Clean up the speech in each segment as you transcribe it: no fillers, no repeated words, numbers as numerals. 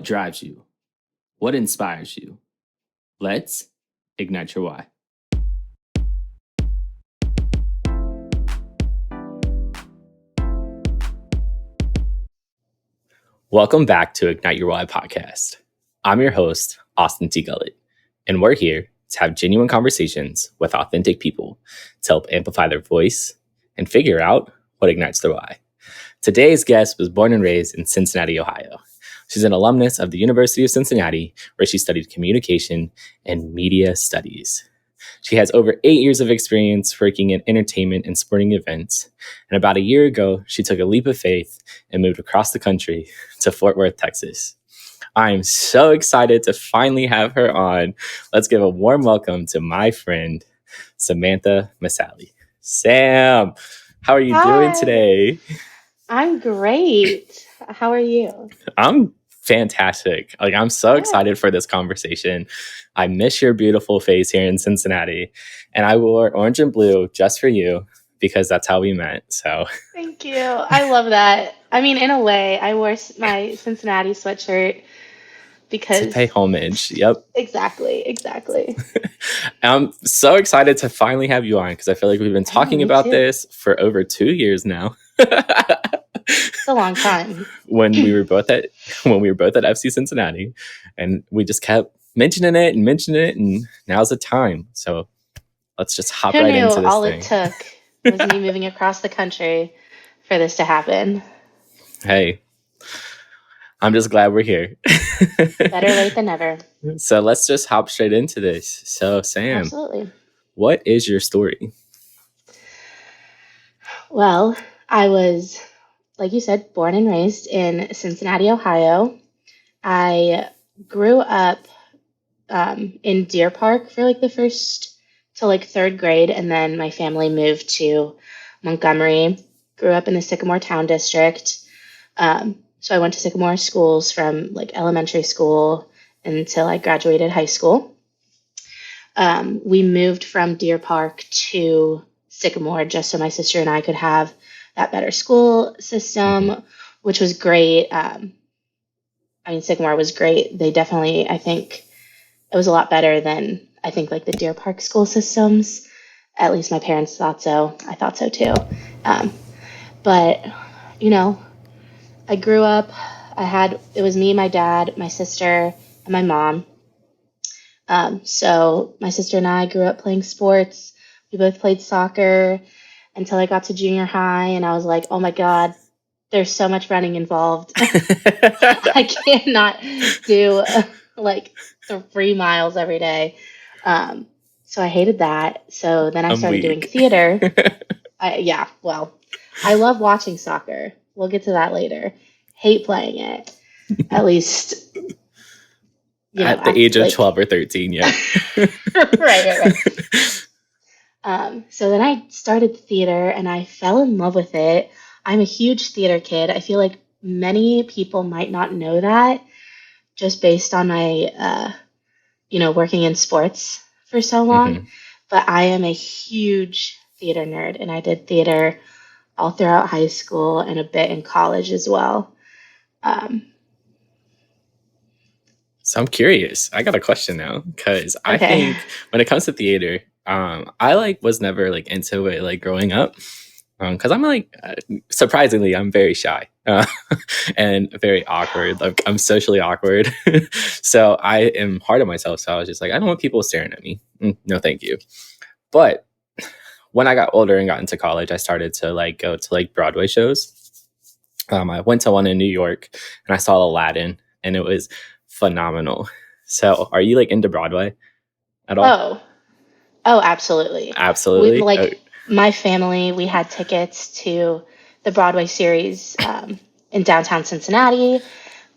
drives you? What inspires you? Let's ignite your why. Welcome back to Ignyte Your Why Podcast. I'm your host, Austin T. Gullett, and we're here to have genuine conversations with authentic people to help amplify their voice and figure out what ignites their why. Today's guest was born and raised in Cincinnati, Ohio. She's an alumnus of the University of Cincinnati, where she studied communication and media studies. She has over 8 years of experience working in entertainment and sporting events. And about a year ago, she took a leap of faith and moved across the country to Fort Worth, Texas. I'm so excited to finally have her on. Let's give a warm welcome to my friend, Samantha Misali. Sam, how are you doing today? I'm great. How are you? I'm fantastic. I'm so excited for this conversation. I miss your beautiful face here in Cincinnati, and I wore orange and blue just for you because that's how we met. So thank you. I love that. I mean, in a way, I wore my Cincinnati sweatshirt because to pay homage. Yep. Exactly. I'm so excited to finally have you on because I feel like we've been talking about this for over 2 years now. It's a long time. when we were both at FC Cincinnati, and we just kept mentioning it, and now's the time. So let's just hop right into this all thing. It took was me moving across the country for this to happen. Hey, I'm just glad we're here. Better late than never. So let's just hop straight into this. So Sam, absolutely. What is your story? Well, I was, like you said, born and raised in Cincinnati, Ohio. I grew up in Deer Park for the first to third grade, and then my family moved to Montgomery. Grew up in the Sycamore Town District. So I went to Sycamore schools from elementary school until I graduated high school. We moved from Deer Park to Sycamore just so my sister and I could have that better school system, which was great. Sycamore was great. They definitely, I think it was a lot better than I think the Deer Park school systems. At least my parents thought so. I thought so too. But I grew up, it was me, my dad, my sister, and my mom. So my sister and I grew up playing sports. We both played soccer until I got to junior high, and I was like, oh my God, there's so much running involved. I cannot do 3 miles every day. So I hated that. So then I started doing theater. I love watching soccer. We'll get to that later. Hate playing it. At least, at the age of 12 or 13, yeah. Right. So then I started theater, and I fell in love with it. I'm a huge theater kid. I feel like many people might not know that just based on my, working in sports for so long. But I am a huge theater nerd, and I did theater all throughout high school and a bit in college as well. So I'm curious. I got a question now because I think when it comes to theater, I was never into it growing up because I'm surprisingly I'm very shy and very awkward. I'm socially awkward, so I am hard on myself. So I was just I don't want people staring at me. No, thank you. But when I got older and got into college, I started to go to Broadway shows. I went to one in New York and I saw Aladdin, and it was phenomenal. So are you into Broadway at all? Oh, absolutely. My family, we had tickets to the Broadway series in downtown Cincinnati.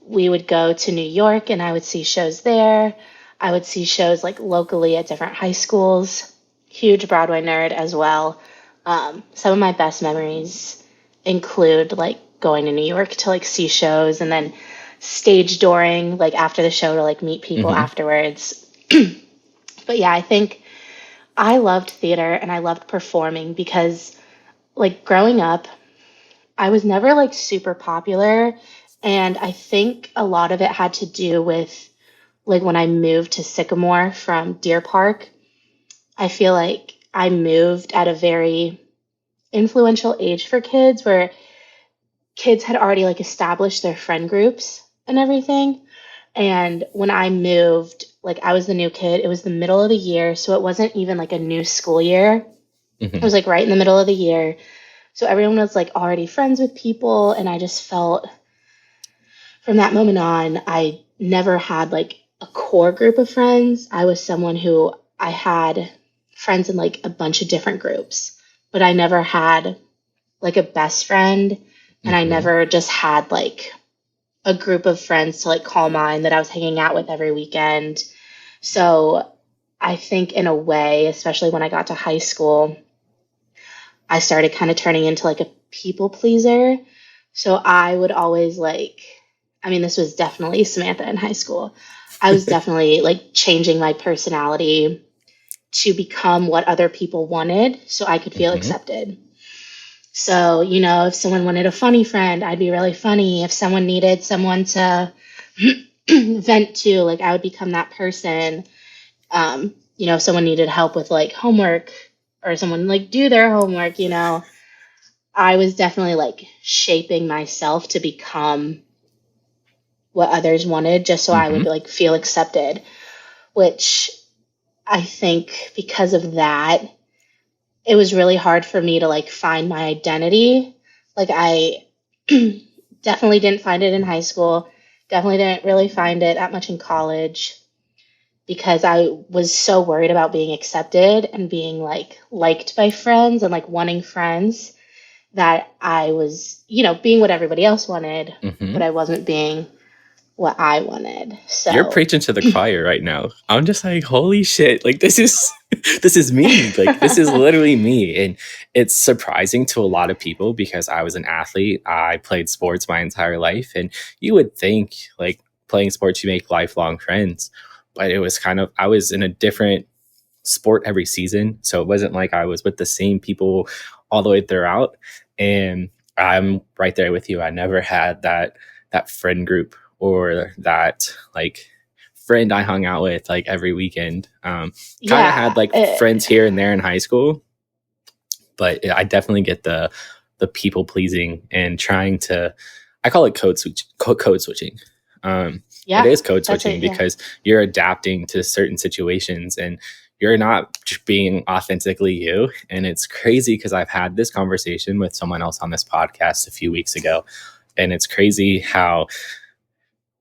We would go to New York and I would see shows there. I would see shows locally at different high schools. Huge Broadway nerd as well. Some of my best memories include going to New York to see shows, and then stage dooring after the show to meet people afterwards. But yeah, I think I loved theater and I loved performing because growing up, I was never super popular And I think a lot of it had to do with like when I moved to Sycamore from Deer Park. I feel like I moved at a very influential age for kids where kids had already like established their friend groups and everything. And when I moved, like I was the new kid, it was the middle of the year. So it wasn't even like a new school year. It Hmm. was like right in the middle of the year. So everyone was like already friends with people. And I just felt from that moment on, I never had like a core group of friends. I was someone who I had friends in like a bunch of different groups, but I never had like a best friend. And I Hmm. never just had like a group of friends to like call mine that I was hanging out with every weekend. So I think in a way, especially when I got to high school, I started kind of turning into like a people pleaser. So I would always like, I mean, this was definitely Samantha in high school. I was definitely like changing my personality to become what other people wanted so I could feel Hmm. accepted. So, you know, if someone wanted a funny friend, I'd be really funny. If someone needed someone to vent to, like I would become that person. You know, if someone needed help with like homework or someone like do their homework, you know, I was definitely like shaping myself to become what others wanted just so I Hmm. would like feel accepted, which I think because of that, it was really hard for me to like find my identity. Like I definitely didn't find it in high school, definitely didn't really find it that much in college because I was so worried about being accepted and being like liked by friends and like wanting friends that I was, you know, being what everybody else wanted, but Hmm. I wasn't being what I wanted. You're So, preaching to the choir right now. I'm just like, holy shit! Like this is this is me. Like this is literally me, and it's surprising to a lot of people because I was an athlete. I played sports my entire life, and you would think like playing sports you make lifelong friends, but it was kind of I was in a different sport every season, so it wasn't like I was with the same people all the way throughout. And I'm right there with you. I never had that friend group or that like friend I hung out with like every weekend. Kind of yeah, had like friends here and there in high school, but I definitely get the people pleasing and trying to. I call it code switching. It yeah, is code that's switching it. Yeah. because you're adapting to certain situations and you're not just being authentically you. And it's crazy because I've had this conversation with someone else on this podcast a few weeks ago, and it's crazy how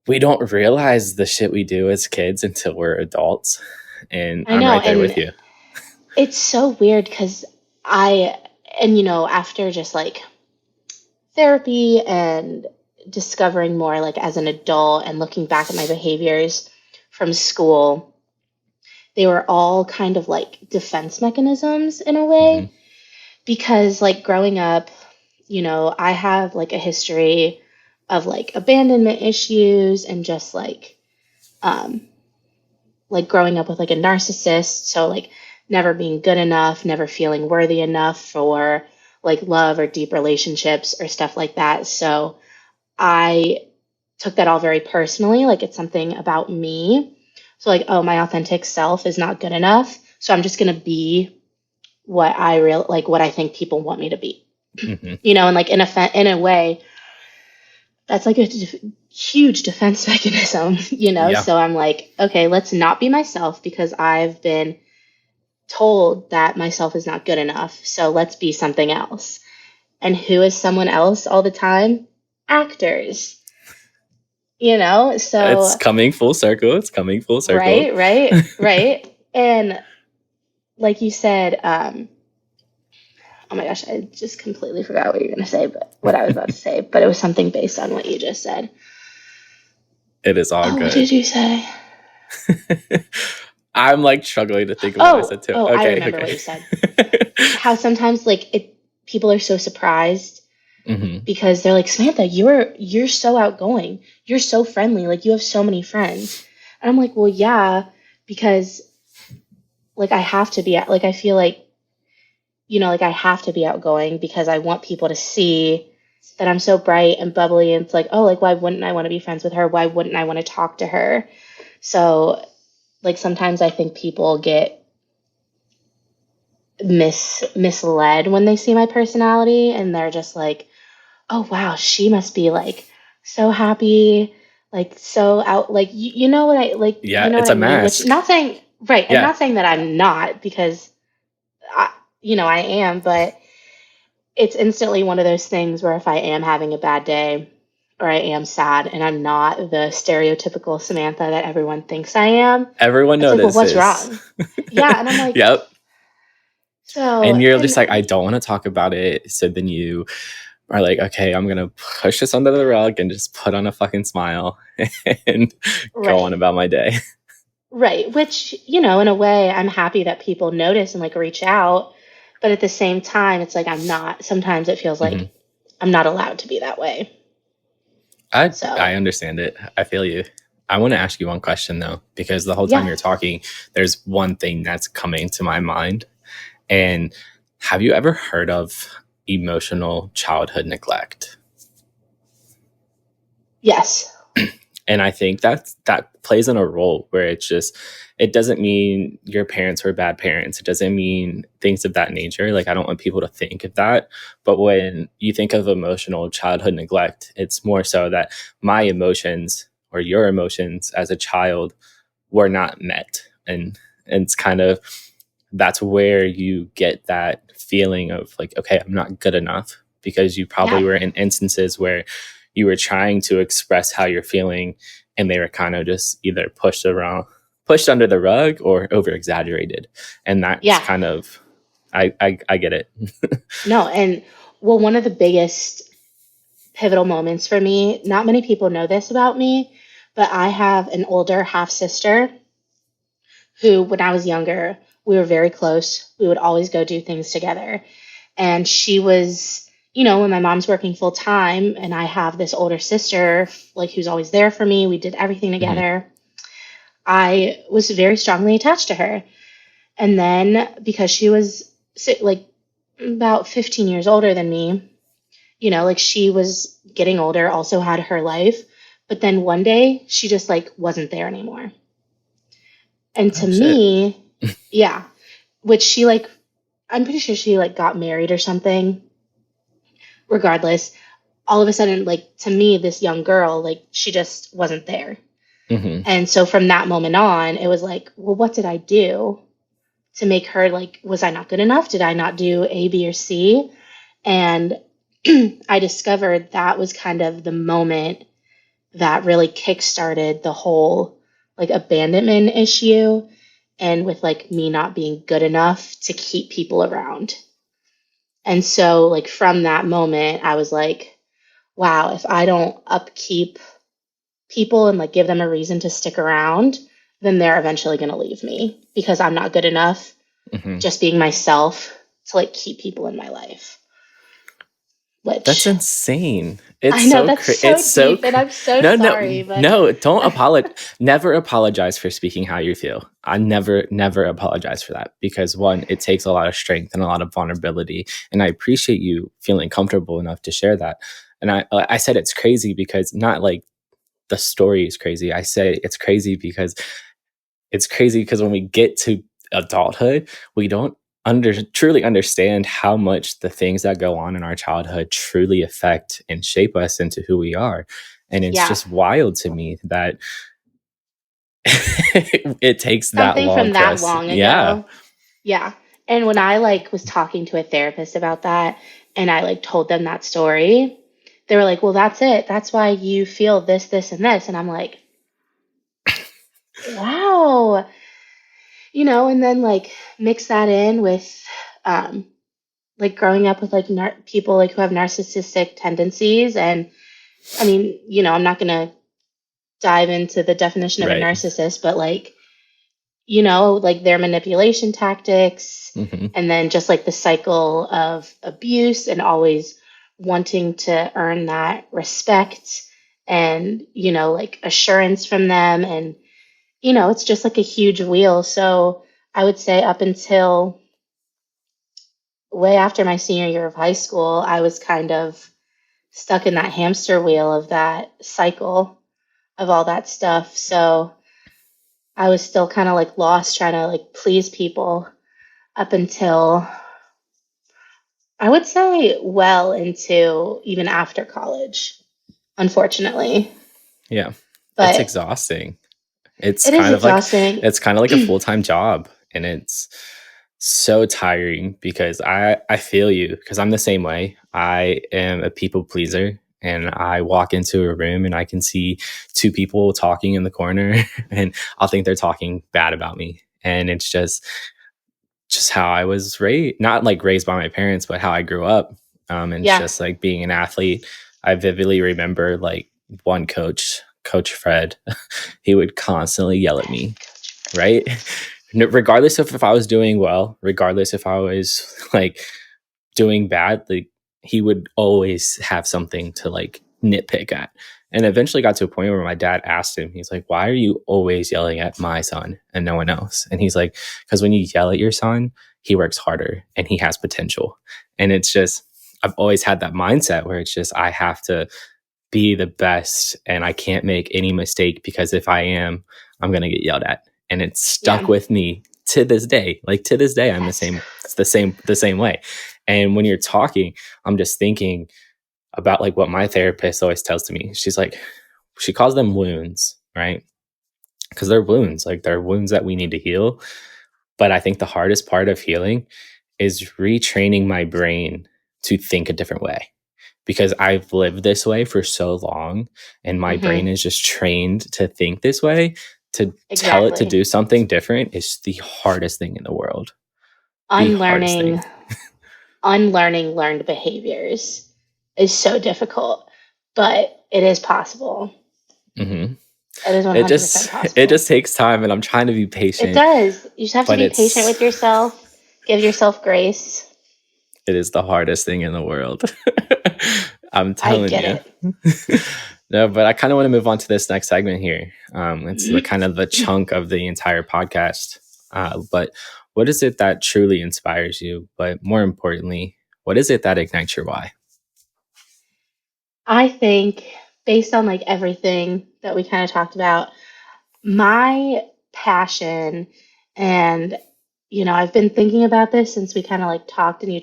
we don't realize the shit we do as kids until we're adults. And I I'm know. right there with And you. it's so weird because I, and you know, after just like therapy and discovering more like as an adult and looking back at my behaviors from school, they were all kind of like defense mechanisms in a Hmm. way. Because like growing up, you know, I have like a history of like abandonment issues and just um like growing up with like a narcissist, so like never being good enough, never feeling worthy enough for like love or deep relationships or stuff like that. So I took that all very personally, like it's something about me. So like, oh, my authentic self is not good enough, so I'm just going to be what I real like what I think people want me to be. Hmm. You know, and like in a way that's like a huge defense mechanism, you know? Yeah. So I'm like, okay, let's not be myself because I've been told that myself is not good enough. So let's be something else. And who is someone else all the time? Actors, you know? It's So, coming full circle. It's coming full circle. right, right, right. And like you said, oh my gosh, I just completely forgot what you were going to say, but what I was about to say, but it was something based on what you just said. It is all Oh, what good. did you say? I'm like struggling to think of what I Oh, said too. oh, I Okay, remember what you said. okay. How sometimes like people are so surprised Hmm. because they're like, Samantha, you're so outgoing. You're so friendly. Like you have so many friends. And I'm like, well, yeah, because like I have to be like I feel like, you know, like I have to be outgoing because I want people to see that I'm so bright and bubbly. And it's like, oh, like, why wouldn't I want to be friends with her? Why wouldn't I want to talk to her? So, like, sometimes I think people get misled when they see my personality and they're just like, oh, wow, she must be like so happy, like so out, like, you know what I like, you Yeah, know what it's I a mean? Which, mask. not saying, right, and Yeah, not saying that I'm not, because I, I am, but it's instantly one of those things where if I am having a bad day or I am sad and I'm not the stereotypical Samantha that everyone thinks I am, everyone it's like, well, what's notices. wrong? Yeah. And I'm like, Yep. so, And you're just and like, I don't want to talk about it. So then you are like, okay, I'm going to push this under the rug and just put on a fucking smile and go on right, about my day. right. Which, in a way, I'm happy that people notice and like reach out. But at the same time, it's like, sometimes it feels hmm like I'm not allowed to be that way. I So, understand it. I feel you. I want to ask you one question though, because the whole time yeah. you're talking, there's one thing that's coming to my mind. And have you ever heard of emotional childhood neglect? Yes. And I think that plays in a role where it doesn't mean your parents were bad parents. It doesn't mean things of that nature. Like, I don't want people to think of that. But when you think of emotional childhood neglect, it's more so that my emotions or your emotions as a child were not met. And it's kind of, that's where you get that feeling of like, okay, I'm not good enough, because you probably Yeah. were in instances where you were trying to express how you're feeling and they were kind of just either pushed under the rug or over exaggerated. And that's Yeah. kind of, I get it. No. And well, one of the biggest pivotal moments for me, not many people know this about me, but I have an older half sister who, when I was younger, we were very close. We would always go do things together. And she was, when my mom's working full time and I have this older sister, like, who's always there for me, we did everything Mhm. together. I was very strongly attached to her. And then because she was like about 15 years older than me, like, she was getting older, also had her life. But then one day she just like wasn't there anymore. And to Oh shit. me, yeah, which she like, I'm pretty sure she like got married or something. Regardless, all of a sudden, like, to me, this young girl, like, she just wasn't there. hmm And so from that moment on, it was like, well, what did I do to make her like, was I not good enough? Did I not do A, B, or C? And I discovered that was kind of the moment that really kickstarted the whole like abandonment issue, and with like me not being good enough to keep people around. And so, like, from that moment, I was like, wow, if I don't upkeep people and like give them a reason to stick around, then they're eventually going to leave me because I'm not good enough hmm just being myself to like keep people in my life. That's Which, insane. It's I know so that's it's so so deep and I'm so no, sorry, but no, don't apologize. Never apologize for speaking how you feel. I never apologize for that, because one, it takes a lot of strength and a lot of vulnerability, and I appreciate you feeling comfortable enough to share that. And I said it's crazy because not like the story is crazy. I say it's crazy because when we get to adulthood, we don't truly understand how much the things that go on in our childhood truly affect and shape us into who we are. And it's yeah, just wild to me that it takes that something long from for that us. long Yeah. ago. Yeah. And when I like was talking to a therapist about that and I like told them that story, they were like, "Well, that's it. That's why you feel this, this, and this." And I'm like, "Wow." And then like mix that in with um like growing up with like people like who have narcissistic tendencies. And I mean, I'm not going to dive into the definition of a Right. narcissist, but like, like their manipulation tactics, hmm and then just like the cycle of abuse and always wanting to earn that respect and, like assurance from them. And, it's just like a huge wheel. So I would say up until way after my senior year of high school, I was kind of stuck in that hamster wheel of that cycle of all that stuff. So I was still kind of like lost trying to like please people up until I would say well into even after college, unfortunately. Yeah. It's But exhausting. It's it is kind of like exhausting. a full-time job, and it's so tiring because I feel you, because I'm the same way. I am a people pleaser, and I walk into a room and I can see two people talking in the corner and I'll think they're talking bad about me. And it's just how I was raised, not like raised by my parents, but how I grew up. And it's Yeah. just like being an athlete. I vividly remember like one coach, Coach Fred, he would constantly yell at me, right? Regardless of if I was doing well, regardless if I was like doing bad, like he would always have something to like nitpick at. And eventually got to a point where my dad asked him, he's like, why are you always yelling at my son and no one else? And he's like, because when you yell at your son, he works harder and he has potential. And it's just, I've always had that mindset where it's just, I have to be the best and I can't make any mistake, because if I am, I'm going to get yelled at. And it's stuck Yeah. with me to this day. Like to this day, I'm the same. It's the same way. And when you're talking, I'm just thinking about like what my therapist always tells to me. She's like, she calls them wounds, right? Because they're wounds, like they're wounds that we need to heal. But I think the hardest part of healing is retraining my brain to think a different way, because I've lived this way for so long and my brain is just trained to think this way. To tell it to do something different is the hardest thing in the world. Unlearning learned behaviors is so difficult, but it is possible. Mm-hmm. It is 100% possible. It just takes time, and I'm trying to be patient. It does. You just have to be patient with yourself. Give yourself grace. It is the hardest thing in the world. I'm telling you. No, but I kind of want to move on to this next segment here. It's the kind of the chunk of the entire podcast. But what is it that truly inspires you? But more importantly, what is it that ignites your why? I think based on like everything that we kind of talked about, my passion, and I've been thinking about this since we kind of like talked and you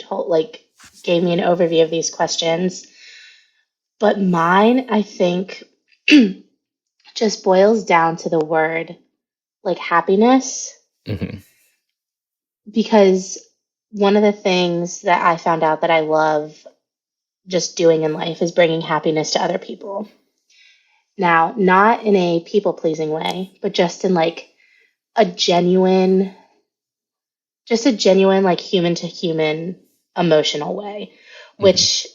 gave me an overview of these questions. But mine, I think, just boils down to the word like happiness. Mm-hmm. Because one of the things that I found out that I love just doing in life is bringing happiness to other people. Now, not in a people pleasing way, but just in like a genuine like human to human emotional way, which,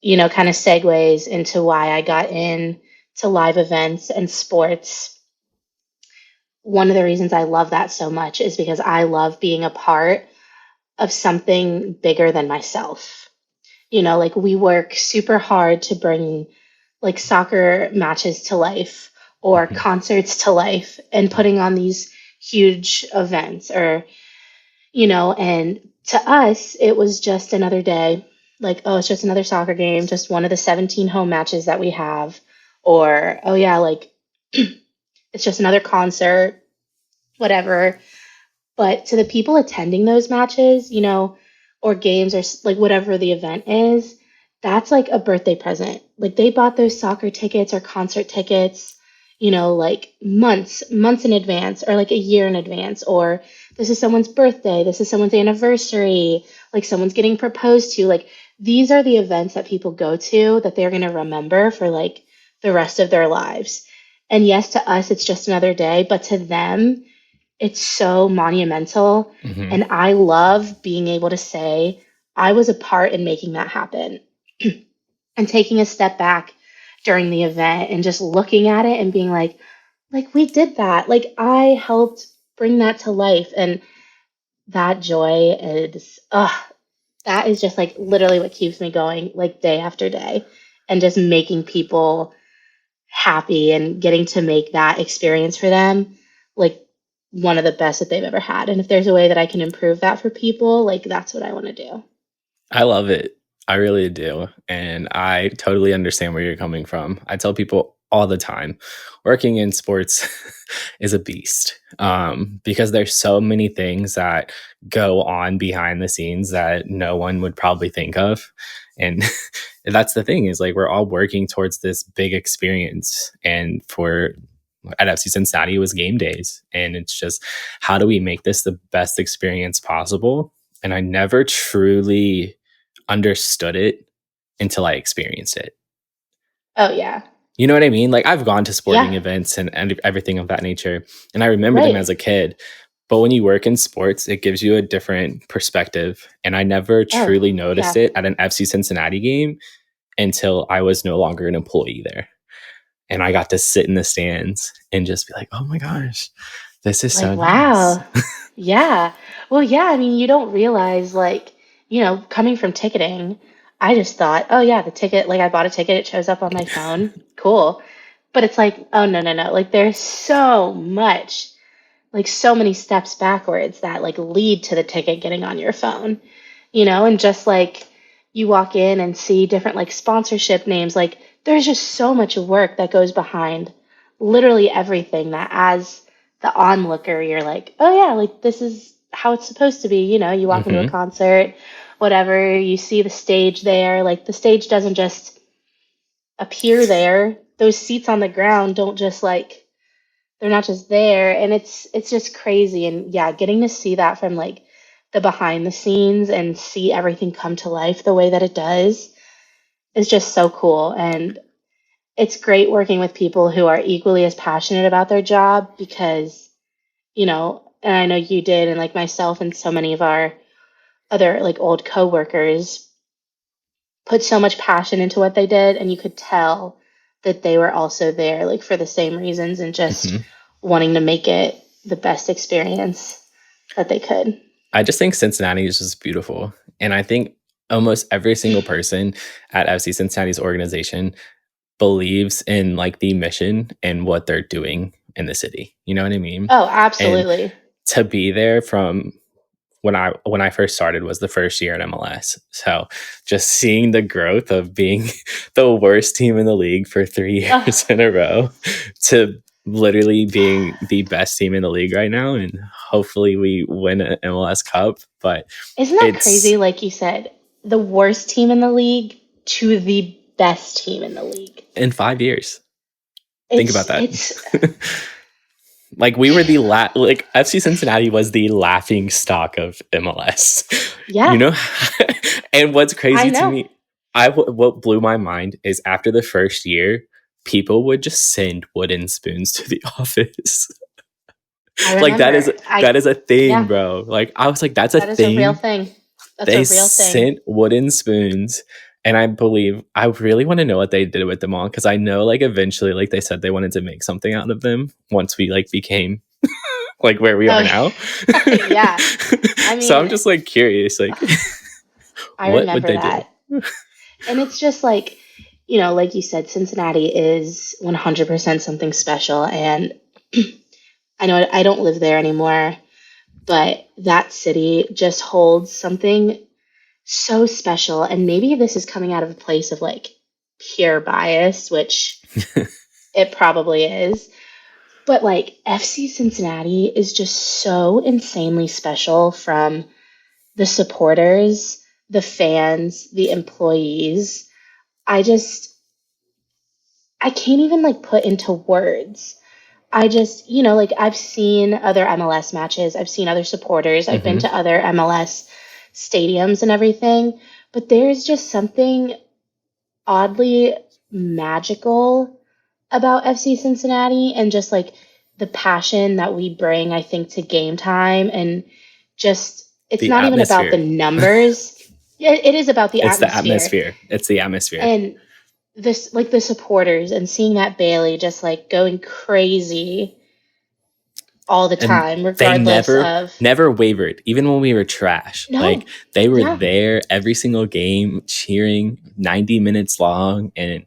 kind of segues into why I got into live events and sports. One of the reasons I love that so much is because I love being a part of something bigger than myself. Like we work super hard to bring like soccer matches to life or concerts to life and putting on these huge events and to us, it was just another day. Like, oh, it's just another soccer game, just one of the 17 home matches that we have. Or, oh, yeah, like it's just another concert, whatever. But to the people attending those matches, or games or like whatever the event is, that's like a birthday present. Like they bought those soccer tickets or concert tickets, like months in advance or like a year in advance. Or this is someone's birthday, this is someone's anniversary, like someone's getting proposed to. Like these are the events that people go to that they're going to remember for like the rest of their lives. And yes, to us, it's just another day, but to them, it's so monumental. And I love being able to say, I was a part in making that happen. And taking a step back during the event and just looking at it and being like we did that. Like I helped bring that to life. And that joy is, that is just like literally what keeps me going like day after day, and just making people happy and getting to make that experience for them like one of the best that they've ever had. And if there's a way that I can improve that for people, like that's what I want to do. I love it. I really do. And I totally understand where you're coming from. I tell people all the time, working in sports is a beast, because there's so many things that go on behind the scenes that no one would probably think of. And that's the thing, is like we're all working towards this big experience. And for at FC Cincinnati, it was game days. And it's just, how do we make this the best experience possible? And I never truly understood it until I experienced it. Oh, yeah. You know what I mean? Like, I've gone to sporting Yeah. events and everything of that nature, and I remember them as a kid. But when you work in sports, it gives you a different perspective. And I never truly noticed it at an FC Cincinnati game until I was no longer an employee there. And I got to sit in the stands and just be like, oh my gosh, this is so wow. nice. Yeah. Well, yeah, I mean, you don't realize, like, coming from ticketing, I just thought, oh, yeah, the ticket, like, I bought a ticket, it shows up on my phone. Cool. But it's like, oh, no. Like, there's so much, like, so many steps backwards that, like, lead to the ticket getting on your phone, and just like you walk in and see different, like, sponsorship names, like, there's just so much work that goes behind literally everything that as the onlooker, you're like, oh yeah, like this is how it's supposed to be. You walk into a concert, whatever, you see the stage there. Like the stage doesn't just appear there. Those seats on the ground don't just like, they're not just there. And it's just crazy. And yeah, getting to see that from like the behind the scenes and see everything come to life the way that it does is just so cool. And it's great working with people who are equally as passionate about their job because, and I know you did, and like myself and so many of our other like old coworkers put so much passion into what they did, and you could tell that they were also there like for the same reasons and just wanting to make it the best experience that they could. I just think Cincinnati is just beautiful. And I think almost every single person at FC Cincinnati's organization believes in like the mission and what they're doing in the city. You know what I mean? Oh, absolutely. And to be there from when I first started was the first year at MLS. So just seeing the growth of being the worst team in the league for 3 years in a row to literally being the best team in the league right now, and hopefully we win an MLS Cup. But isn't that crazy? Like you said, the worst team in the league to the best team in the league in 5 years. Think about that. Like we were the like FC Cincinnati was the laughing stock of MLS. Yeah. And what's crazy to me, what blew my mind is after the first year, people would just send wooden spoons to the office. Like that is a thing, bro. Like I was like, that's a thing. That is a real thing. That's they a real thing. Sent wooden spoons. And I really want to know what they did with them all, because I know like eventually like they said they wanted to make something out of them once we like became like where we are now. Yeah. I mean, so I'm just like curious, like what would they do? And it's just like, like you said, Cincinnati is 100% something special. And I know I don't live there anymore, but that city just holds something so special. And maybe this is coming out of a place of like pure bias, which it probably is. But like FC Cincinnati is just so insanely special, from the supporters, the fans, the employees. I can't even like put into words. I just, like I've seen other MLS matches. I've seen other supporters. I've been to other MLS stadiums and everything, but there's just something oddly magical about FC Cincinnati and just like the passion that we bring, I think, to game time. And just, it's not even about the numbers. It is about the atmosphere. It's the atmosphere. And this, like the supporters, and seeing that Bailey just like going crazy all the time, regardless of... never wavered, even when we were trash. No. Like they were there every single game, cheering, 90 minutes long. And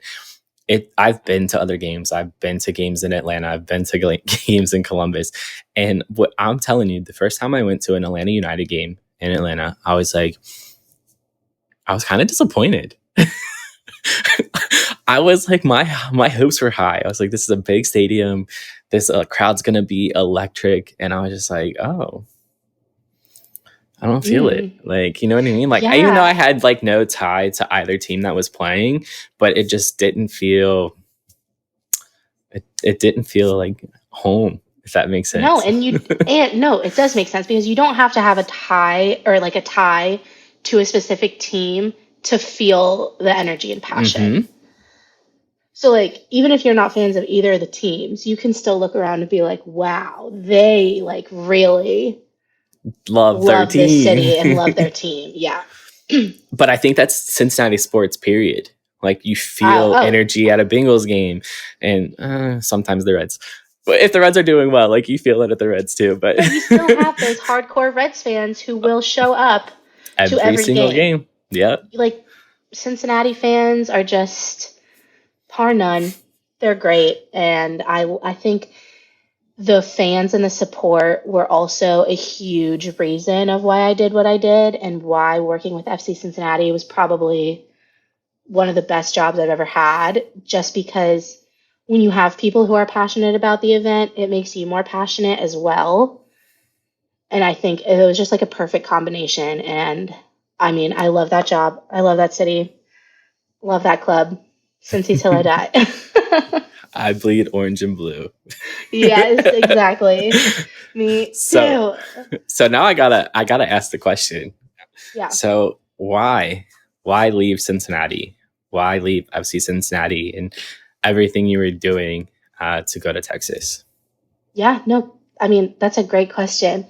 I've been to other games. I've been to games in Atlanta. I've been to games in Columbus. And what I'm telling you, the first time I went to an Atlanta United game in Atlanta, I was like, I was kind of disappointed. I was like, my hopes were high. I was like, this is a big stadium. This crowd's gonna be electric, and I was just like, oh, I don't feel it. Like, you know what I mean? Like, even though I had like no tie to either team that was playing, but it just didn't feel. It didn't feel like home, if that makes sense. No, no, it does make sense because you don't have to have a tie or like a tie to a specific team to feel the energy and passion. Mm-hmm. So like, even if you're not fans of either of the teams, you can still look around and be like, wow, they like really love their team. This city and love their team. Yeah. But I think that's Cincinnati sports, period. Like, you feel energy at a Bengals game, and sometimes the Reds. But if the Reds are doing well, like, you feel it at the Reds too. But you still have those hardcore Reds fans who will show up to every single game. Yeah. Like, Cincinnati fans are just par none. They're great. And I think the fans and the support were also a huge reason of why I did what I did and why working with FC Cincinnati was probably one of the best jobs I've ever had, just because when you have people who are passionate about the event, it makes you more passionate as well. And I think it was just like a perfect combination. And I mean, I love that job. I love that city. Love that club. Cincy till I die. I bleed orange and blue. Yes, exactly. Me too. So now I gotta ask the question. Yeah. So why leave Cincinnati? Why leave FC Cincinnati and everything you were doing to go to Texas? Yeah, no, I mean, that's a great question.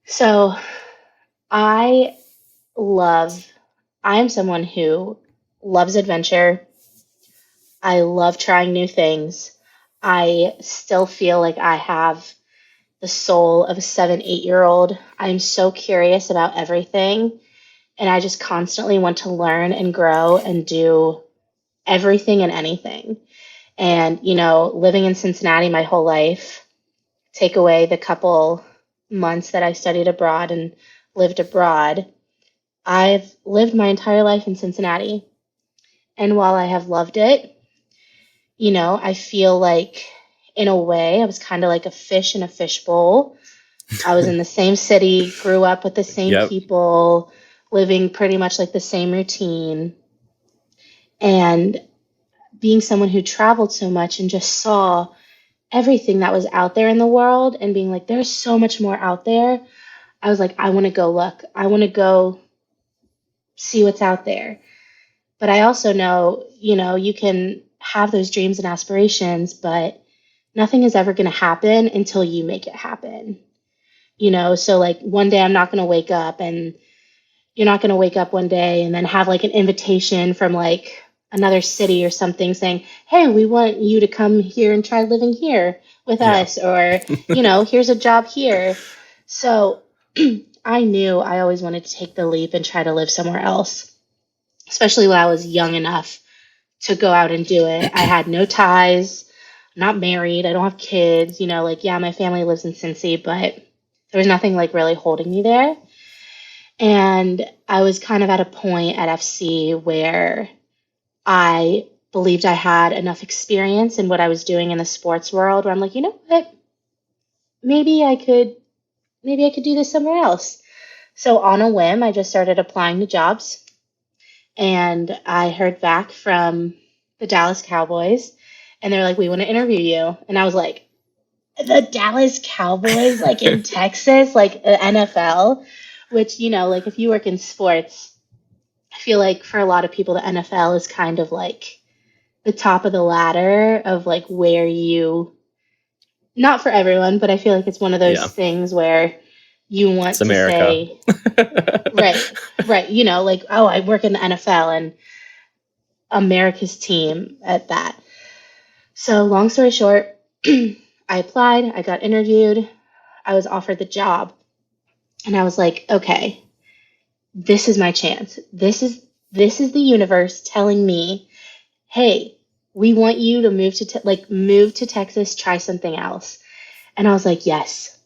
So I am someone who loves adventure. I love trying new things. I still feel like I have the soul of a 7-8-year-old. I'm so curious about everything. And I just constantly want to learn and grow and do everything and anything. And, you know, living in Cincinnati my whole life, take away the couple months that I studied abroad and lived abroad, I've lived my entire life in Cincinnati. And while I have loved it, you know, I feel like in a way I was kind of like a fish in a fishbowl. I was in the same city, grew up with the same people, living pretty much like the same routine. And being someone who traveled so much and just saw everything that was out there in the world and being like, there's so much more out there. I was like, I want to go look. I want to go see what's out there. But I also know, you know, you can have those dreams and aspirations, but nothing is ever going to happen until you make it happen. You know, so like one day I'm not going to wake up, and you're not going to wake up one day and then have like an invitation from like another city or something saying, hey, we want you to come here and try living here with us, or, you know, here's a job here. So I knew I always wanted to take the leap and try to live somewhere else, especially when I was young enough to go out and do it. I had no ties, I'm not married, I don't have kids, you know, like, yeah, my family lives in Cincy, but there was nothing like really holding me there. And I was kind of at a point at FC where I believed I had enough experience in what I was doing in the sports world where I'm like, you know what? Maybe I could do this somewhere else. So on a whim, I just started applying to jobs, and I heard back from the Dallas Cowboys, and they're like, we want to interview you. And I was like, the Dallas Cowboys, like in Texas, like NFL, which, you know, like if you work in sports, I feel like for a lot of people, the NFL is kind of like the top of the ladder of like where you, not for everyone, but I feel like it's one of those things where you want to say, right. You know, like, oh, I work in the NFL and America's team at that. So long story short, I applied, I got interviewed, I was offered the job, and I was like, okay, this is my chance. This is the universe telling me, hey, we want you to move to Texas, try something else. And I was like, yes,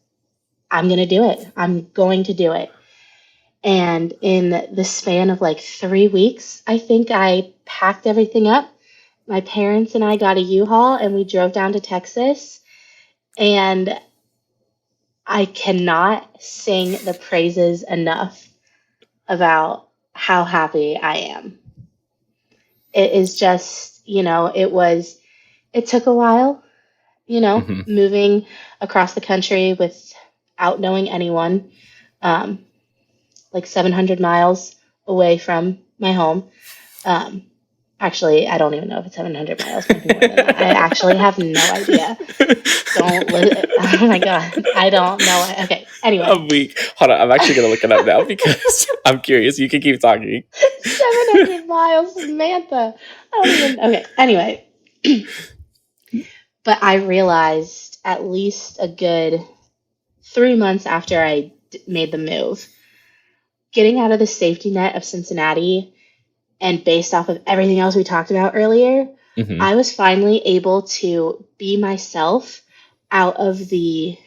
I'm going to do it. I'm going to do it. And in the span of like 3 weeks, I think I packed everything up. My parents and I got a U-Haul and we drove down to Texas. And I cannot sing the praises enough about how happy I am. It is just, it took a while, Hmm. moving across the country without knowing anyone, um, like 700 miles away from my home. Um, Actually, I don't even know if it's 700 miles, maybe more than that. I actually have no idea. Oh my God. I don't know. Okay. A Anyway, week. Hold on. I'm actually going to look it up now because I'm curious. You can keep talking. 700 miles, Samantha. I don't even. Okay. Anyway, but I realized at least a good 3 months after I made the move, getting out of the safety net of Cincinnati and based off of everything else we talked about earlier, Hmm. I was finally able to be myself out of the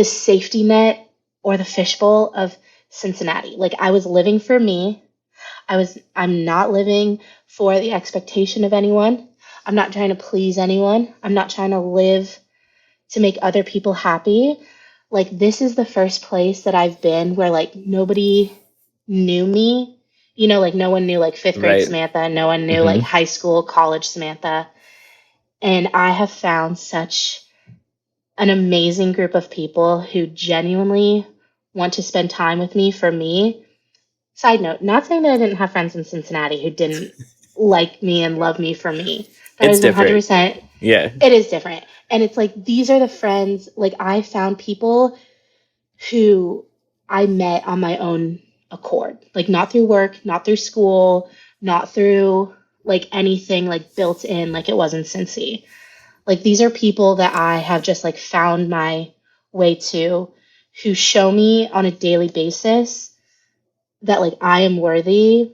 safety net or the fishbowl of Cincinnati. Like I was living for me. I'm not living for the expectation of anyone. I'm not trying to please anyone. I'm not trying to live to make other people happy. Like this is the first place that I've been where like nobody knew me. Like no one knew like fifth grade Right. Samantha, no one knew Hmm. like high school, college Samantha. And I have found such an amazing group of people who genuinely want to spend time with me for me. Side note, not saying that I didn't have friends in Cincinnati who didn't like me and love me for me. That It's is different. 100%. Yeah. It is different. And it's like, these are the friends, like, I found people who I met on my own accord. Like, not through work, not through school, not through like anything like built in, like it was in Cincy. Like, these are people that I have just like found my way to who show me on a daily basis that like I am worthy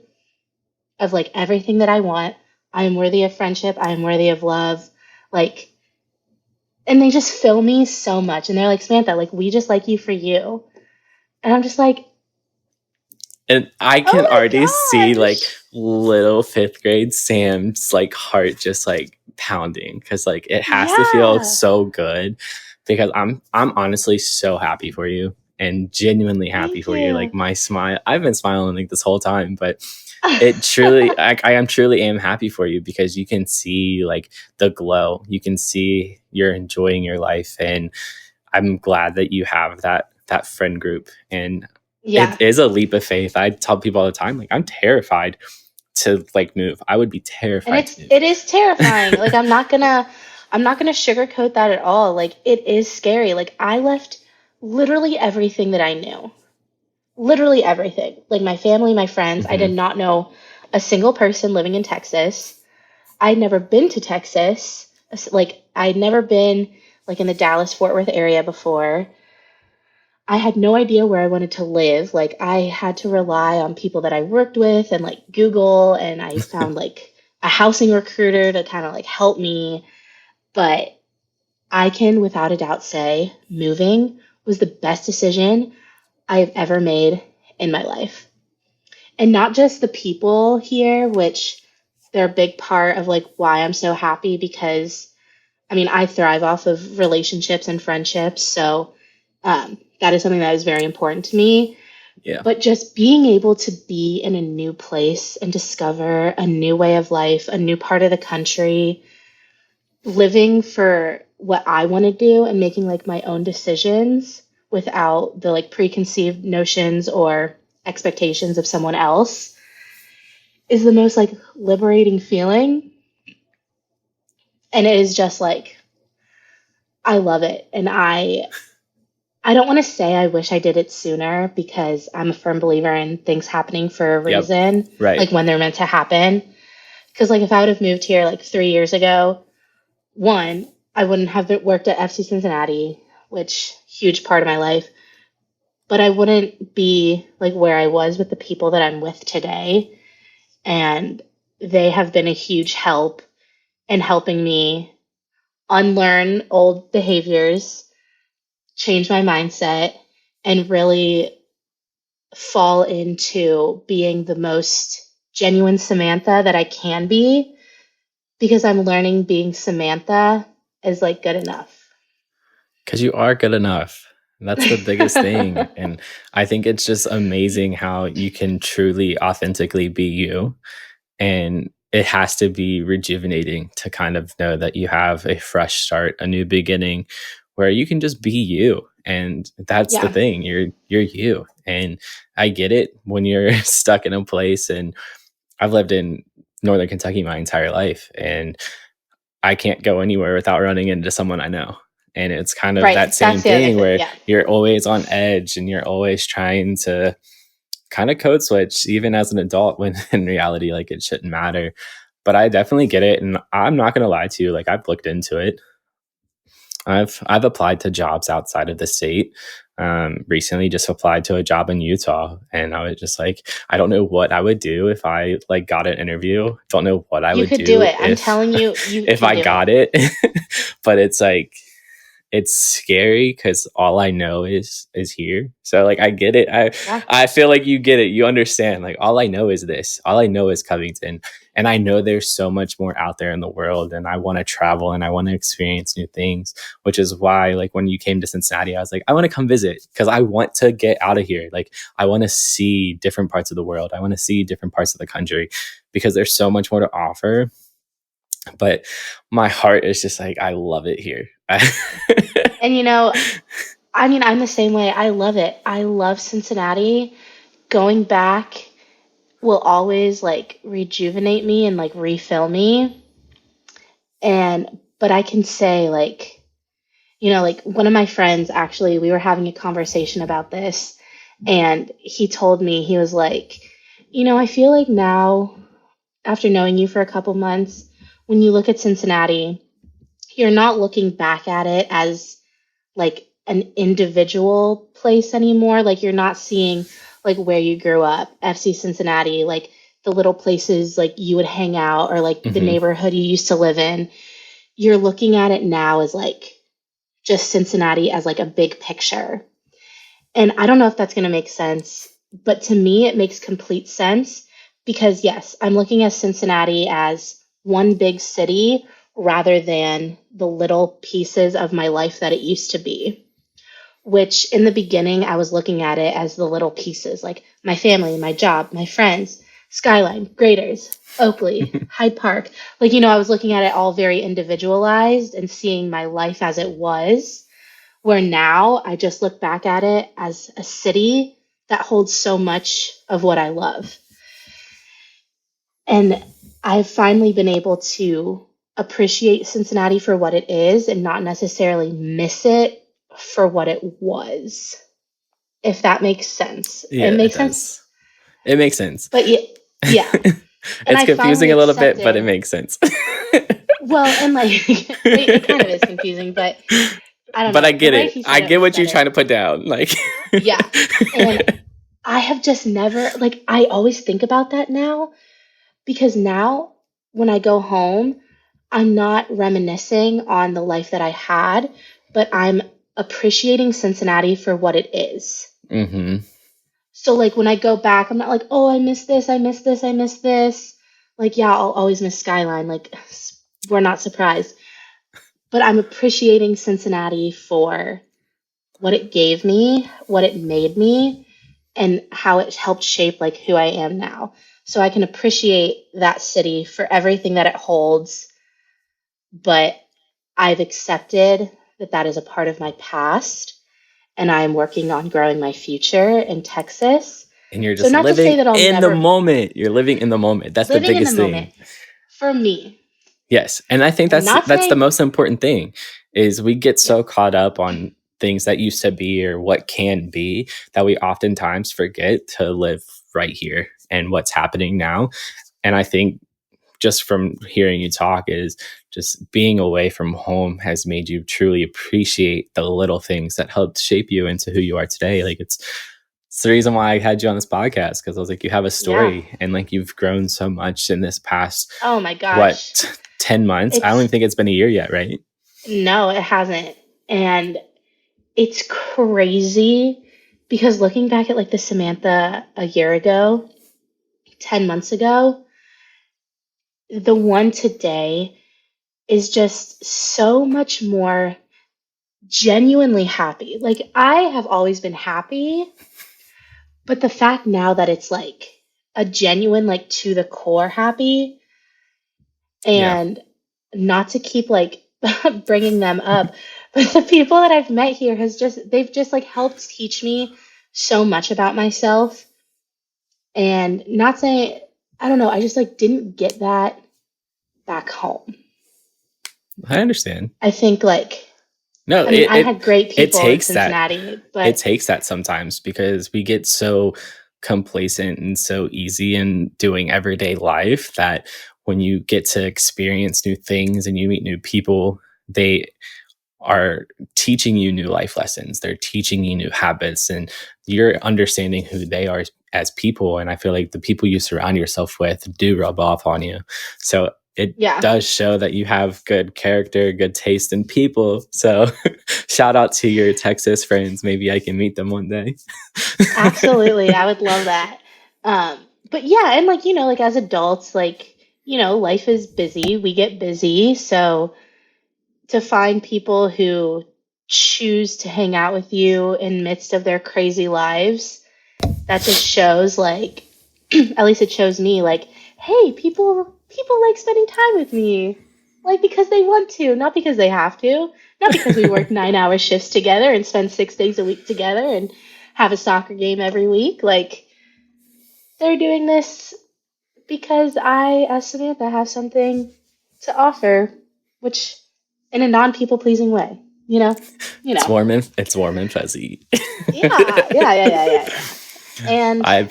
of like everything that I want. I am worthy of friendship. I am worthy of love. Like, and they just fill me so much. And they're like, Samantha, like, we just like you for you. And I'm just like, And I can oh already see my like gosh. little fifth grade Sam's like heart just like pounding because like it has to feel Yeah. so good because I'm honestly so happy for you and genuinely happy Thank for you. you. Like my smile, I've been smiling like this whole time, but it truly I am truly am happy for you because you can see like the glow. You can see you're enjoying your life, and I'm glad that you have that friend group. And it Yeah. is a leap of faith. I tell people all the time, like I'm terrified to like move. I would be And terrified it's to it is terrifying. move. Like I'm not gonna sugarcoat that at all. Like it is scary. Like I left literally everything that I knew. Literally everything. Like my family, my friends. I did Hmm. not know a single person living in Texas. I'd never been to Texas. Like I'd never been like in the Dallas Fort Worth area before. I had no idea where I wanted to live. Like I had to rely on people that I worked with and like Google, and I found like a housing recruiter to kind of like help me. But I can without a doubt say moving was the best decision I've ever made in my life. And not just the people here, which they're a big part of like why I'm so happy because I mean, I thrive off of relationships and friendships. So that is something that is very important to me. Yeah. But just being able to be in a new place and discover a new way of life, a new part of the country, living for what I want to do and making like my own decisions without the like preconceived notions or expectations of someone else is the most like liberating feeling. And it is just like, I love it. And I don't want to say I wish I did it sooner because I'm a firm believer in things happening for a Yep. reason, Right. like when they're meant to happen. Because like if I would have moved here like 3 years ago, one, I wouldn't have worked at FC Cincinnati, which huge part of my life, but I wouldn't be like where I was with the people that I'm with today. And they have been a huge help in helping me unlearn old behaviors, change my mindset, and really fall into being the most genuine Samantha that I can be, because I'm learning being Samantha is like good enough. Because you are good enough. That's the biggest thing. And I think it's just amazing how you can truly, authentically be you. And it has to be rejuvenating to kind of know that you have a fresh start, a new beginning where you can just be you. And that's the Yeah, thing. You're you. And I get it when you're stuck in a place. And I've lived in Northern Kentucky my entire life. And I can't go anywhere without running into someone I know. And it's kind of that right. same That's the other thing thing. where Yeah. you're always on edge and you're always trying to kind of code switch, even as an adult, when in reality, like it shouldn't matter. But I definitely get it. And I'm not going to lie to you. Like I've looked into it. I've applied to jobs outside of the state. Recently just applied to a job in Utah, and I was just like, I don't know what I would do if I like got an interview. Don't know what I You would could do do it. I'm if telling you, you if can I do it. got it. But it's like it's scary because all I know is here. So like I get it. Yeah. I feel like you get it. You understand. Like all I know is this. All I know is Covington. And I know there's so much more out there in the world. And I want to travel and I want to experience new things, which is why like when you came to Cincinnati, I was like, I want to come visit because I want to get out of here. Like I want to see different parts of the world. I want to see different parts of the country because there's so much more to offer. But my heart is just like, I love it here. And you know, I mean, I'm the same way. I love it. I love Cincinnati. Going back will always like rejuvenate me and like refill me. But I can say like, like one of my friends actually, we were having a conversation about this, and he told me, he was like, I feel like now, after knowing you for a couple months, when you look at Cincinnati, you're not looking back at it as like an individual place anymore. Like you're not seeing like where you grew up, FC Cincinnati, like the little places like you would hang out, or like the Mhm. neighborhood you used to live in. You're looking at it now as like just Cincinnati as like a big picture. And I don't know if that's going to make sense, but to me, it makes complete sense because, yes, I'm looking at Cincinnati as one big city rather than the little pieces of my life that it used to be. Which in the beginning, I was looking at it as the little pieces, like my family, my job, my friends, Skyline, Graders, Oakley, Hyde Park. Like, I was looking at it all very individualized and seeing my life as it was, where now I just look back at it as a city that holds so much of what I love. And I've finally been able to appreciate Cincinnati for what it is and not necessarily miss it for what it was, if that makes sense. It Yeah, it makes sense, does. It makes sense. but yeah. And It's I finally confusing a little bit, but it accepted. makes sense. Well, and like it kind of is confusing, but I don't But I know. The get way it. he I said it get was what you're better. trying to put down. Like, Yeah. And I have just never, like, I always think about that now, because now when I go home, I'm not reminiscing on the life that I had, but I'm appreciating Cincinnati for what it is. hmm So, like, when I go back, I'm not like, oh, I miss this, I miss this, I miss this. Like, yeah, I'll always miss Skyline. Like, we're not surprised. But I'm appreciating Cincinnati for what it gave me, what it made me, and how it helped shape like who I am now. So I can appreciate that city for everything that it holds, but I've accepted that that is a part of my past, and I'm working on growing my future in Texas. and you're So just not to say living that I'll in the never moment. You're living in the moment. That's the living in the biggest moment thing. for me. Yes, and I think I'm not that's the saying, most important thing is we get yeah, so caught up on things that used to be or what can be that we oftentimes forget to live right here and what's happening now. And I think just from hearing you talk is just being away from home has made you truly appreciate the little things that helped shape you into who you are today. Like it's the reason why I had you on this podcast because I was like, you have a yeah. story and like you've grown so much in this past, Oh my gosh. what, 10 months? I don't even It's think it's been a year yet, right? No, it hasn't. And it's crazy because looking back at like the Samantha a year ago, 10 months ago, the one today is just so much more genuinely happy. Like, I have always been happy, but the fact now that it's like a genuine, like to the core happy, Yeah. and not to keep like bringing them up, but the people that I've met here they've just like helped teach me so much about myself. And not saying, I don't know, I just like didn't get that back home. I understand. I think like, No, I mean, I had great it people in takes that. Cincinnati, It but takes that sometimes because we get so complacent and so easy in doing everyday life that when you get to experience new things and you meet new people, they are teaching you new life lessons. They're teaching you new habits and you're understanding who they are as people. And I feel like the people you surround yourself with do rub off on you. So it yeah, does show that you have good character, good taste in people. So shout out to your Texas friends. Maybe I can meet them one day. absolutely. I would love that. Um, but yeah, and like, like as adults, like, life is busy. We get busy. So to find people who choose to hang out with you in midst of their crazy lives, that just shows like, at least it shows me like, hey, people like spending time with me, like because they want to, not because they have to, not because we work 9-hour shifts together and spend 6 days a week together and have a soccer game every week. Like, they're doing this because I, as Samantha, have something to offer, which in a non-people pleasing way, you know, It's warm and fuzzy. yeah. And I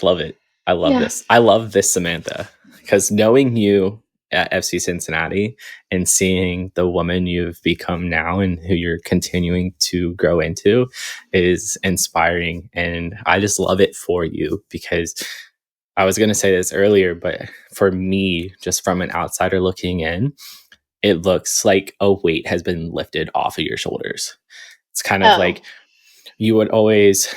love it. I love yeah, this. I love this, Samantha, because knowing you at FC Cincinnati and seeing the woman you've become now and who you're continuing to grow into is inspiring. And I just love it for you because I was going to say this earlier, but for me, just from an outsider looking in, it looks like a weight has been lifted off of your shoulders. It's kind of oh, like you would always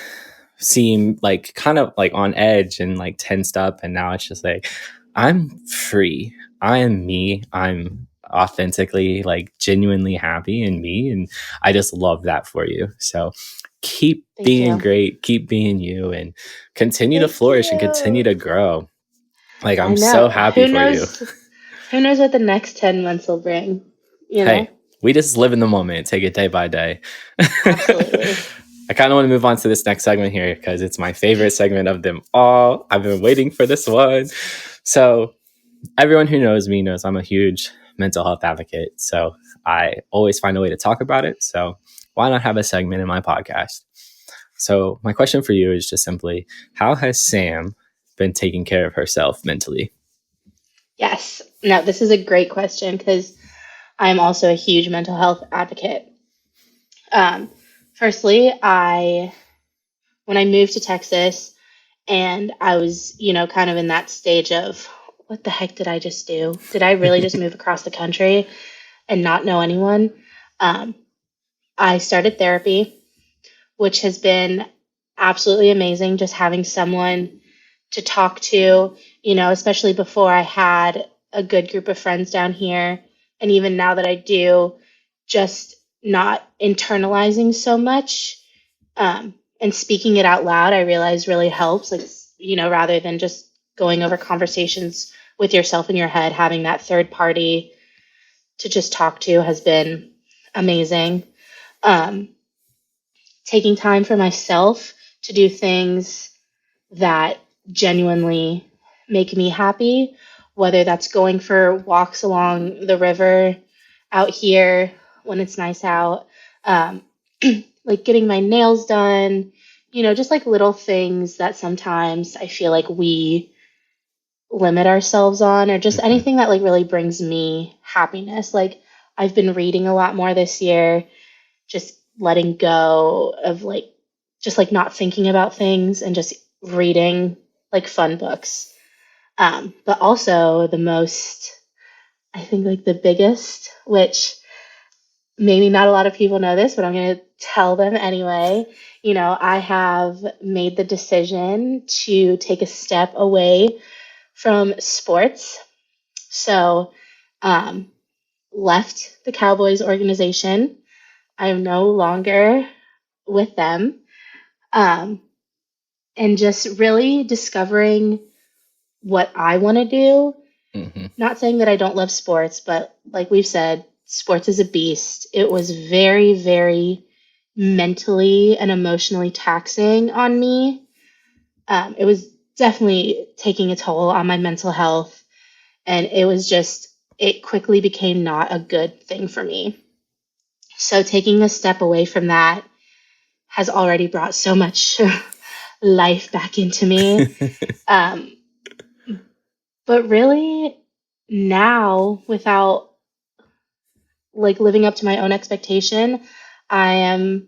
seem like kind of like on edge and like tensed up. And now it's just like, I'm free. I am me. I'm authentically, like genuinely happy in me. And I just love that for you. So keep thank being you. great, keep being you, and continue to Thank flourish and continue you. to grow. Like, I I'm so know. happy for you. Who knows what the next 10 months will bring, you know? Hey, we just live in the moment, take it day by day. Absolutely. I kind of want to move on to this next segment here because it's my favorite segment of them all. I've been waiting for this one. So, everyone who knows me knows I'm a huge mental health advocate. So, I always find a way to talk about it. So, why not have a segment in my podcast? So, my question for you is just simply, how has Sam been taking care of herself mentally? Yes. No, this is a great question because I'm also a huge mental health advocate. Um, Firstly, when I moved to Texas and I was, kind of in that stage of what the heck did I just do? Did I really just move across the country and not know anyone? Um, I started therapy, which has been absolutely amazing. Just having someone to talk to, especially before I had a good group of friends down here. And even now that I do, just not internalizing so much, and speaking it out loud, I realize really helps. Like, rather than just going over conversations with yourself in your head, having that third party to just talk to has been amazing. Um, Taking time for myself to do things that genuinely make me happy, whether that's going for walks along the river out here when it's nice out, um, like getting my nails done, just like little things that sometimes I feel like we limit ourselves on, or just Mhm. anything that like really brings me happiness. Like, I've been reading a lot more this year, just letting go of like just like not thinking about things and just reading like fun books. But also the most, I think like the biggest, which maybe not a lot of people know this, but I'm going to tell them anyway. I have made the decision to take a step away from sports. So, left the Cowboys organization. I am no longer with them. And just really discovering what I want to do. Mm-hmm. Not saying that I don't love sports, but like we've said, sports is a beast. It was very, very mentally and emotionally taxing on me. It was definitely taking a toll on my mental health. And it quickly became not a good thing for me. So taking a step away from that has already brought so much life back into me. But really, now, without like living up to my own expectation, I am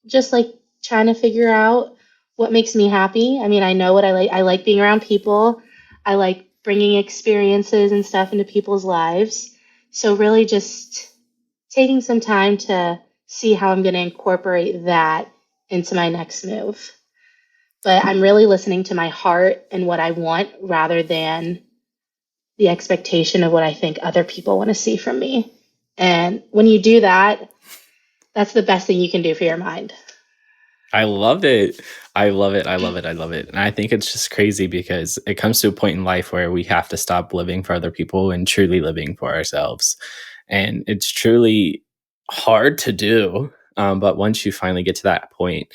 just like trying to figure out what makes me happy. I mean, I know what I like. I like being around people. I like bringing experiences and stuff into people's lives. So really just taking some time to see how I'm going to incorporate that into my next move. But I'm really listening to my heart and what I want rather than the expectation of what I think other people want to see from me. And when you do that, that's the best thing you can do for your mind. I love it. I love it. I love it. I love it. And I think it's just crazy because it comes to a point in life where we have to stop living for other people and truly living for ourselves. And it's truly hard to do. But once you finally get to that point,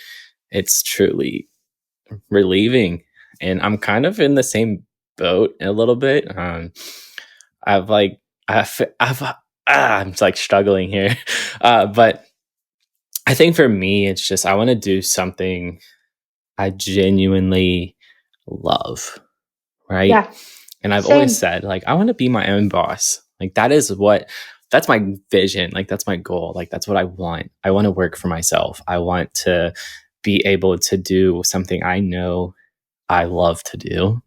it's truly relieving. And I'm kind of in the same boat a little bit. I've like, I'm like struggling here. But I think for me, it's just I want to do something I genuinely love, right? Yeah, And I've always same. said, like, I want to be my own boss. Like, that's my vision. Like, that's my goal. Like, that's what I want. I want to work for myself. I want to be able to do something I know I love to do.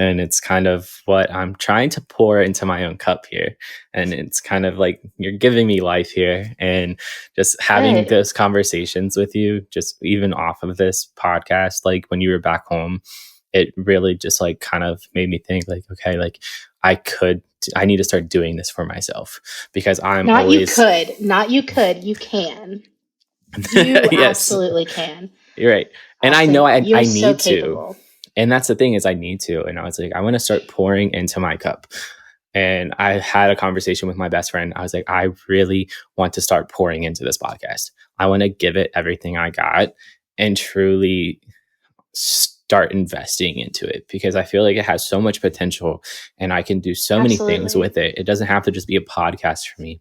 And it's kind of what I'm trying to pour into my own cup here. And it's kind of like you're giving me life here. And just having Good. those conversations with you, just even off of this podcast, like when you were back home, it really just like kind of made me think like, okay, like I need to start doing this for myself because I'm Not always. you could, you can. You Yes, absolutely can. you're right. And I know Austin, you're I so need to. capable. And that's the thing is I need to. And I was like, I want to start pouring into my cup. And I had a conversation with my best friend. I was like, I really want to start pouring into this podcast. I want to give it everything I got and truly start investing into it because I feel like it has so much potential and I can do so many things Absolutely. with it. It doesn't have to just be a podcast for me.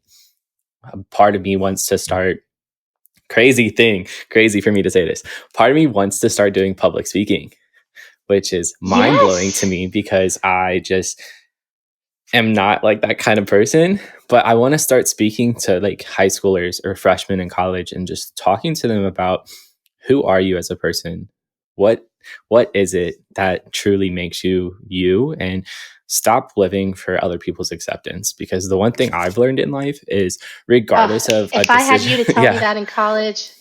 A part of me wants to start crazy for me to say this. Part of me wants to start doing public speaking, which is mind blowing to Yes. me because I just am not like that kind of person. But I want to start speaking to like high schoolers or freshmen in college and just talking to them about who are you as a person? What is it that truly makes you you? And stop living for other people's acceptance because the one thing I've learned in life is regardless of a If I had decision. you to tell me Yeah. that in college,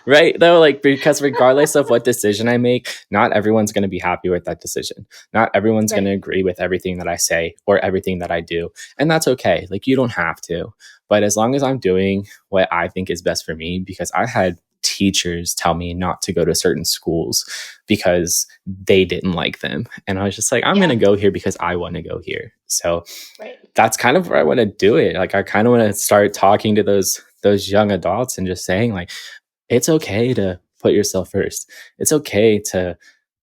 Right though, like because regardless of what decision I make, not everyone's going to be happy with that decision. Not everyone's going to right. agree with everything that I say or everything that I do, and that's okay. Like you don't have to, but as long as I'm doing what I think is best for me, because I had teachers tell me not to go to certain schools because they didn't like them, and I was just like, I'm going Yeah, to go here because I want to go here. So right. that's kind of where I want to do it. Like I kind of want to start talking to those young adults and just saying like it's okay to put yourself first. It's okay to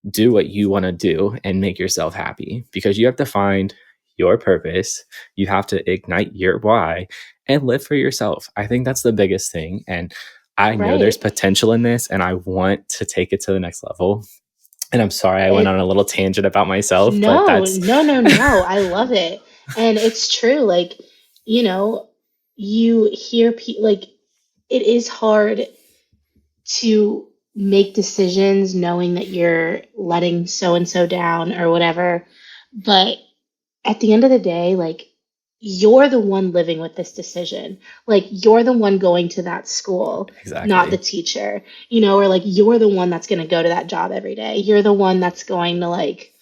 do what you want to do and make yourself happy because you have to find your purpose. You have to ignite your why and live for yourself. I think that's the biggest thing. And I know there's Right. potential in this and I want to take it to the next level. And I'm sorry I went on It a little tangent about myself, but No, that's no, no, no. I love it. And it's true. Like, you know, you hear people like it is hard to make decisions knowing that you're letting so and so down or whatever. But at the end of the day, like you're the one living with this decision. Like, you're the one going to that school, not the Exactly. teacher, you know, or like you're the one that's going to go to that job every day. You're the one that's going to like,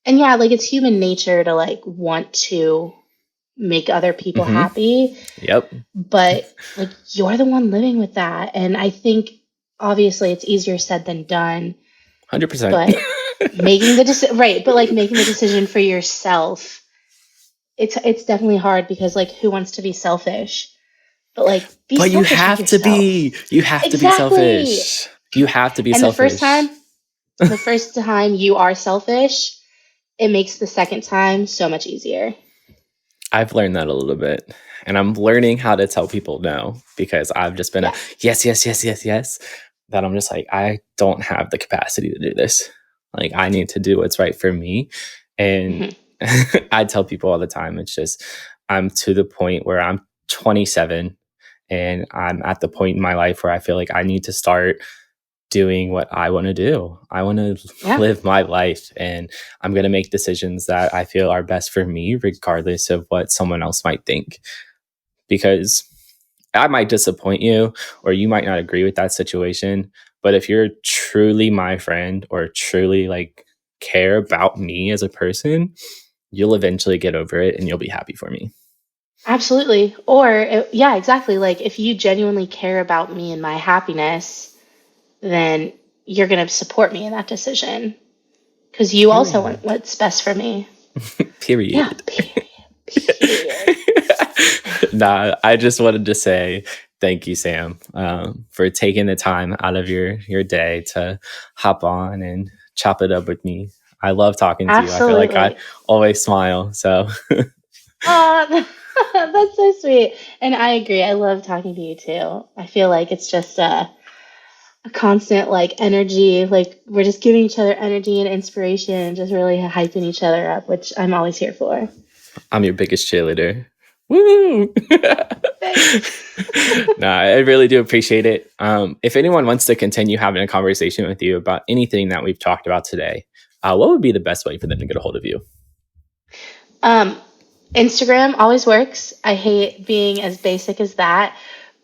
and yeah, like it's human nature to like want to make other people Mm-hmm. happy, Yep. but like you're the one living with that. And I think obviously it's easier said than done, 100%. but making the decision, right, but like making the decision for yourself, it's definitely hard because like who wants to be selfish? But like be But you selfish with have to yourself. be. You have to be Exactly. selfish. You have to be And selfish. the first time you are selfish, it makes the second time so much easier. I've learned that a little bit. And I'm learning how to tell people no because I've just been a Yeah. yes, yes, yes, yes, yes. That I'm just like, I don't have the capacity to do this. Like, I need to do what's right for me. And Hmm. I tell people all the time, it's just, I'm to the point where I'm 27 and I'm at the point in my life where I feel like I need to start doing what I want to do. I want to Yeah. live my life and I'm going to make decisions that I feel are best for me, regardless of what someone else might think. Because I might disappoint you or you might not agree with that situation. But if you're truly my friend or truly like care about me as a person, you'll eventually get over it and you'll be happy for me. Absolutely. Yeah, exactly. Like if you genuinely care about me and my happiness, then you're going to support me in that decision because you also want Period. what's best for me. Yeah, Period. period. Period. Nah, I just wanted to say thank you, Sam, for taking the time out of your day to hop on and chop it up with me. I love talking to you. I feel like I Absolutely. always smile. So Oh, that's so sweet. And I agree. I love talking to you too. I feel like it's just a constant like energy. Like we're just giving each other energy and inspiration and just really hyping each other up, which I'm always here for. I'm your biggest cheerleader. Woo! Thanks. Nah, I really do appreciate it. If anyone wants to continue having a conversation with you about anything that we've talked about today, what would be the best way for them to get a hold of you? Um, Instagram always works. I hate being as basic as that,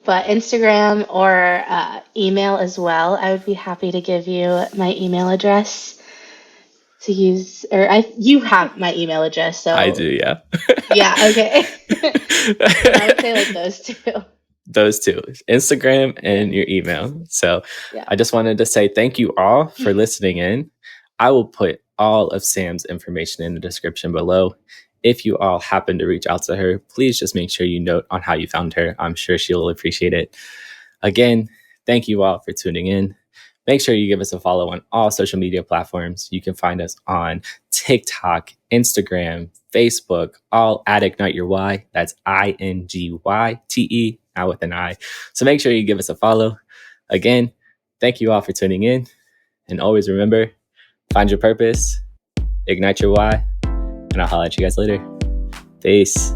but Instagram or email as well. I would be happy to give you my email address to use, or you have my email address, I do, so yeah. yeah, okay. But I would say like those two. Those two, Instagram Yeah, and your email. So yeah. I just wanted to say thank you all for listening in. I will put all of Sam's information in the description below. If you all happen to reach out to her, please just make sure you note on how you found her. I'm sure she'll appreciate it. Again, thank you all for tuning in. Make sure you give us a follow on all social media platforms. You can find us on TikTok, Instagram, Facebook, all at Ignyte Your Why. That's INGYTE, now with an I. So make sure you give us a follow. Again, thank you all for tuning in. And always remember, find your purpose, ignite your why, and I'll holler at you guys later. Peace.